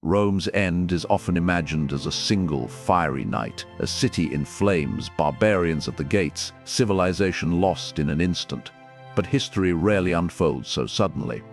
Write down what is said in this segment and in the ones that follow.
Rome's end is often imagined as a single fiery night, a city in flames, barbarians at the gates, civilization lost in an instant. But history rarely unfolds so suddenly.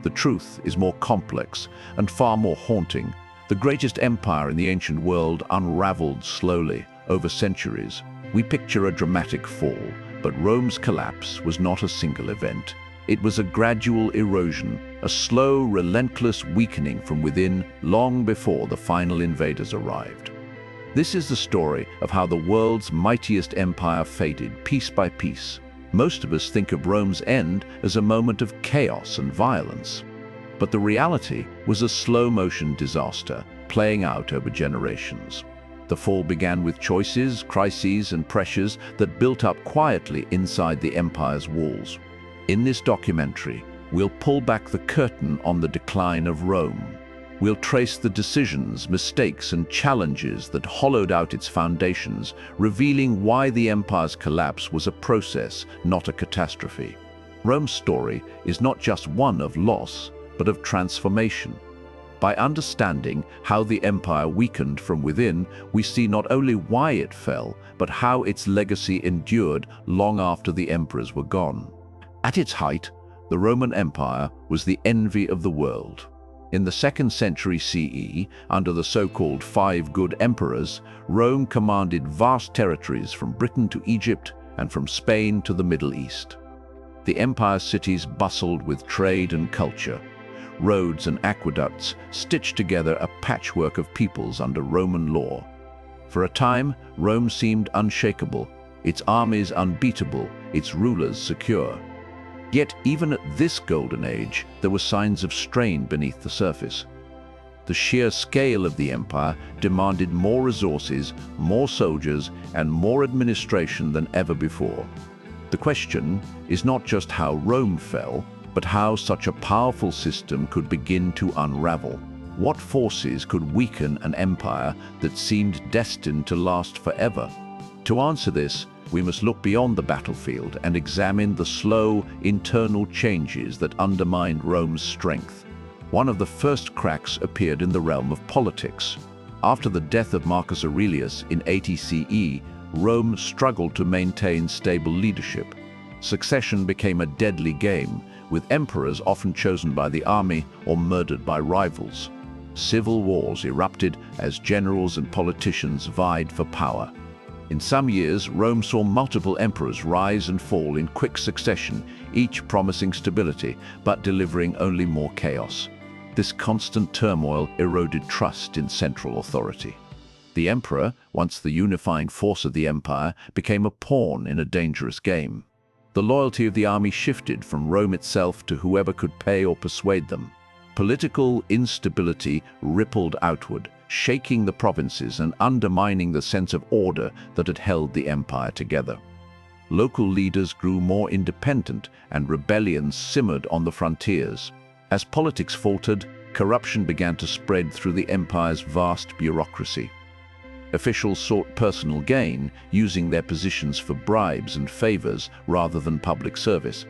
The truth is more complex and far more haunting. The greatest empire in the ancient world unraveled slowly over centuries. We picture a dramatic fall, but Rome's collapse was not a single event. It was a gradual erosion, a slow, relentless weakening from within long before the final invaders arrived. This is the story of how the world's mightiest empire faded piece by piece. Most of us think of Rome's end as a moment of chaos and violence. But the reality was a slow-motion disaster playing out over generations. The fall began with choices, crises, and pressures that built up quietly inside the empire's walls. In this documentary, we'll pull back the curtain on the decline of Rome. We'll trace the decisions, mistakes, and challenges that hollowed out its foundations, revealing why the empire's collapse was a process, not a catastrophe. Rome's story is not just one of loss, but of transformation. By understanding how the empire weakened from within, we see not only why it fell, but how its legacy endured long after the emperors were gone. At its height, the Roman Empire was the envy of the world. In the 2nd century CE, under the so-called Five Good Emperors, Rome commanded vast territories from Britain to Egypt and from Spain to the Middle East. The empire's cities bustled with trade and culture. Roads and aqueducts stitched together a patchwork of peoples under Roman law. For a time, Rome seemed unshakable, its armies unbeatable, its rulers secure. Yet even at this golden age, there were signs of strain beneath the surface. The sheer scale of the empire demanded more resources, more soldiers, and more administration than ever before. The question is not just how Rome fell, but how such a powerful system could begin to unravel. What forces could weaken an empire that seemed destined to last forever? To answer this, we must look beyond the battlefield and examine the slow, internal changes that undermined Rome's strength. One of the first cracks appeared in the realm of politics. After the death of Marcus Aurelius in 80 CE, Rome struggled to maintain stable leadership. Succession became a deadly game, with emperors often chosen by the army or murdered by rivals. Civil wars erupted as generals and politicians vied for power. In some years, Rome saw multiple emperors rise and fall in quick succession, each promising stability, but delivering only more chaos. This constant turmoil eroded trust in central authority. The emperor, once the unifying force of the empire, became a pawn in a dangerous game. The loyalty of the army shifted from Rome itself to whoever could pay or persuade them. Political instability rippled outward, shaking the provinces and undermining the sense of order that had held the empire together. Local leaders grew more independent and rebellions simmered on the frontiers. As politics faltered, corruption began to spread through the empire's vast bureaucracy. Officials sought personal gain, using their positions for bribes and favors rather than public service.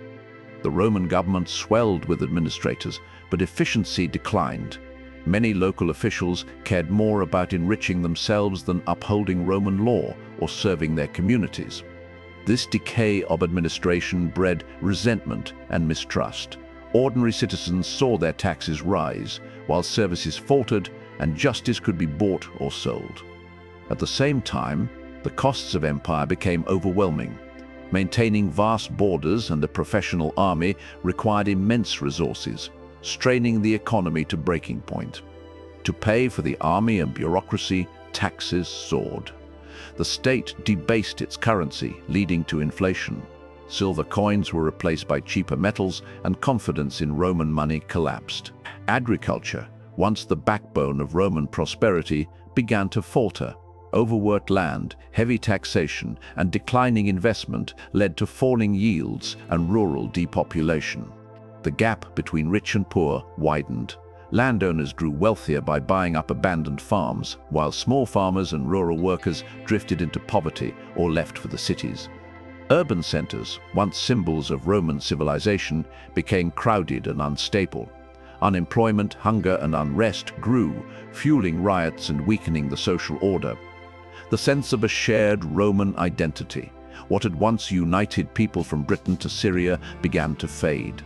The Roman government swelled with administrators, but efficiency declined. Many local officials cared more about enriching themselves than upholding Roman law or serving their communities. This decay of administration bred resentment and mistrust. Ordinary citizens saw their taxes rise, while services faltered and justice could be bought or sold. At the same time, the costs of empire became overwhelming. Maintaining vast borders and a professional army required immense resources, straining the economy to breaking point. To pay for the army and bureaucracy, taxes soared. The state debased its currency, leading to inflation. Silver coins were replaced by cheaper metals, and confidence in Roman money collapsed. Agriculture, once the backbone of Roman prosperity, began to falter. Overworked land, heavy taxation, and declining investment led to falling yields and rural depopulation. The gap between rich and poor widened. Landowners grew wealthier by buying up abandoned farms, while small farmers and rural workers drifted into poverty or left for the cities. Urban centers, once symbols of Roman civilization, became crowded and unstable. Unemployment, hunger, and unrest grew, fueling riots and weakening the social order. The sense of a shared Roman identity, what had once united people from Britain to Syria, began to fade.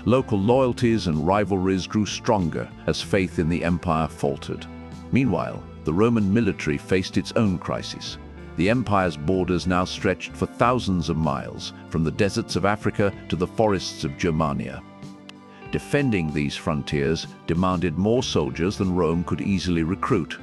Local loyalties and rivalries grew stronger as faith in the empire faltered. Meanwhile, the Roman military faced its own crisis. The empire's borders now stretched for thousands of miles, from the deserts of Africa to the forests of Germania. Defending these frontiers demanded more soldiers than Rome could easily recruit.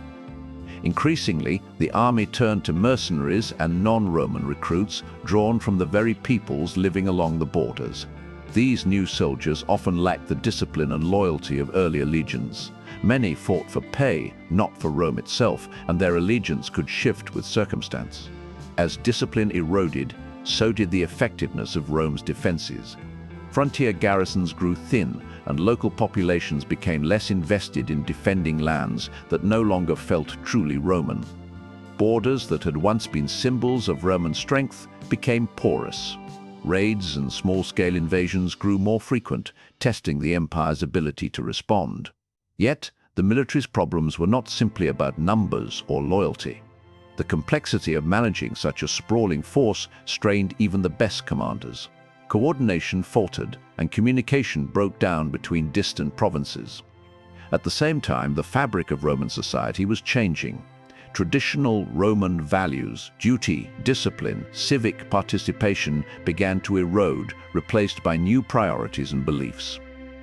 Increasingly, the army turned to mercenaries and non-Roman recruits drawn from the very peoples living along the borders. These new soldiers often lacked the discipline and loyalty of earlier legions. Many fought for pay, not for Rome itself, and their allegiance could shift with circumstance. As discipline eroded, so did the effectiveness of Rome's defenses. Frontier garrisons grew thin, and local populations became less invested in defending lands that no longer felt truly Roman. Borders that had once been symbols of Roman strength became porous. Raids and small-scale invasions grew more frequent, testing the empire's ability to respond. Yet, the military's problems were not simply about numbers or loyalty. The complexity of managing such a sprawling force strained even the best commanders. Coordination faltered, and communication broke down between distant provinces. At the same time, the fabric of Roman society was changing. Traditional Roman values, duty, discipline, civic participation began to erode, replaced by new priorities and beliefs.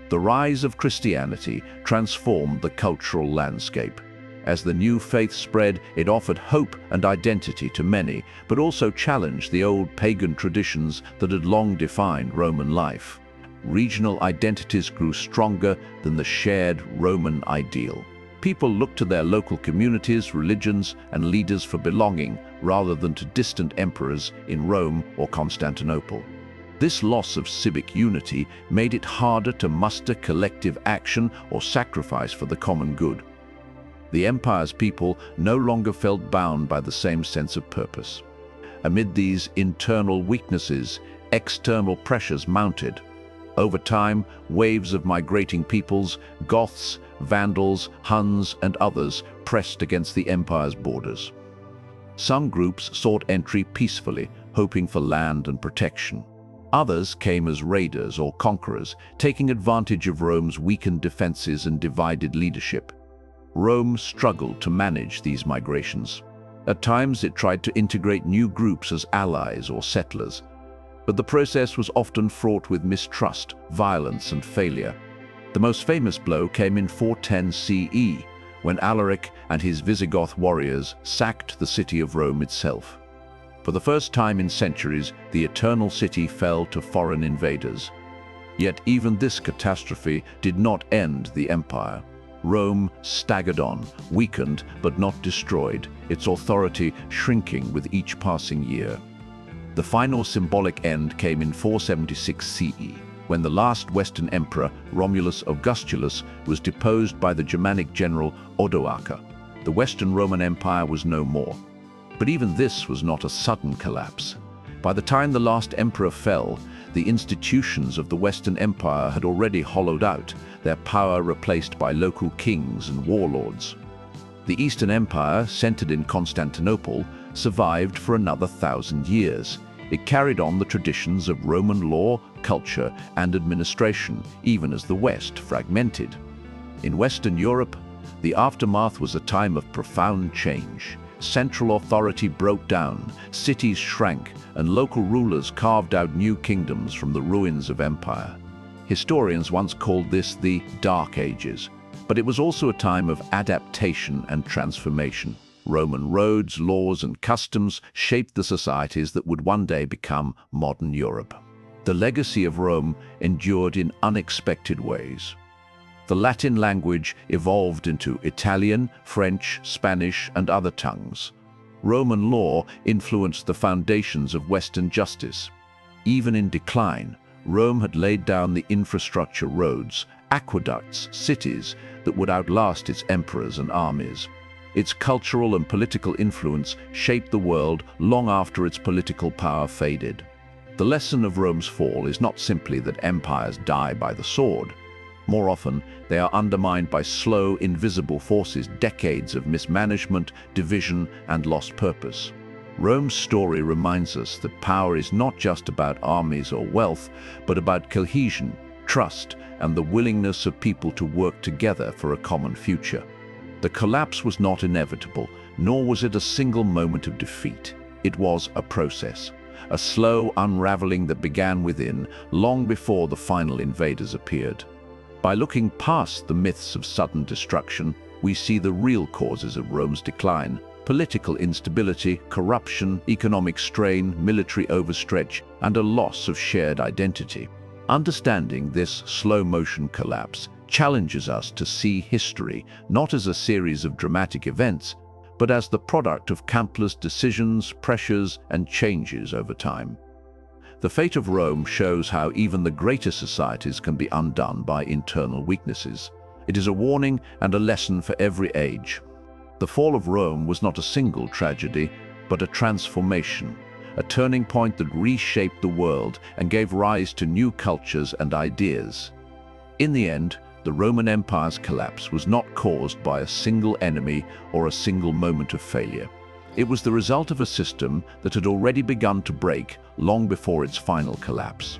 The rise of Christianity transformed the cultural landscape. As the new faith spread, it offered hope and identity to many, but also challenged the old pagan traditions that had long defined Roman life. Regional identities grew stronger than the shared Roman ideal. People looked to their local communities, religions, and leaders for belonging, rather than to distant emperors in Rome or Constantinople. This loss of civic unity made it harder to muster collective action or sacrifice for the common good. The empire's people no longer felt bound by the same sense of purpose. Amid these internal weaknesses, external pressures mounted. Over time, waves of migrating peoples, Goths, Vandals, Huns, and others pressed against the empire's borders. Some groups sought entry peacefully, hoping for land and protection. Others came as raiders or conquerors, taking advantage of Rome's weakened defenses and divided leadership. Rome struggled to manage these migrations. At times it tried to integrate new groups as allies or settlers, but the process was often fraught with mistrust, violence, and failure. The most famous blow came in 410 CE, when Alaric and his Visigoth warriors sacked the city of Rome itself. For the first time in centuries, the Eternal City fell to foreign invaders. Yet even this catastrophe did not end the empire. Rome staggered on, weakened but not destroyed, its authority shrinking with each passing year. The final symbolic end came in 476 CE, when the last Western emperor, Romulus Augustulus, was deposed by the Germanic general Odoacer. The Western Roman Empire was no more. But even this was not a sudden collapse. By the time the last emperor fell, the institutions of the Western Empire had already hollowed out, their power replaced by local kings and warlords. The Eastern Empire, centered in Constantinople, survived for another 1,000 years. It carried on the traditions of Roman law, culture, and administration, even as the West fragmented. In Western Europe, the aftermath was a time of profound change. Central authority broke down, cities shrank, and local rulers carved out new kingdoms from the ruins of empire. Historians once called this the Dark Ages, but it was also a time of adaptation and transformation. Roman roads, laws, and customs shaped the societies that would one day become modern Europe. The legacy of Rome endured in unexpected ways. The Latin language evolved into Italian, French, Spanish, and other tongues. Roman law influenced the foundations of Western justice. Even in decline, Rome had laid down the infrastructure, roads, aqueducts, cities that would outlast its emperors and armies. Its cultural and political influence shaped the world long after its political power faded. The lesson of Rome's fall is not simply that empires die by the sword. More often, they are undermined by slow, invisible forces, decades of mismanagement, division, and lost purpose. Rome's story reminds us that power is not just about armies or wealth, but about cohesion, trust, and the willingness of people to work together for a common future. The collapse was not inevitable, nor was it a single moment of defeat. It was a process, a slow unraveling that began within, long before the final invaders appeared. By looking past the myths of sudden destruction, we see the real causes of Rome's decline: political instability, corruption, economic strain, military overstretch, and a loss of shared identity. Understanding this slow-motion collapse challenges us to see history not as a series of dramatic events, but as the product of countless decisions, pressures, and changes over time. The fate of Rome shows how even the greatest societies can be undone by internal weaknesses. It is a warning and a lesson for every age. The fall of Rome was not a single tragedy, but a transformation, a turning point that reshaped the world and gave rise to new cultures and ideas. In the end, the Roman Empire's collapse was not caused by a single enemy or a single moment of failure. It was the result of a system that had already begun to break long before its final collapse.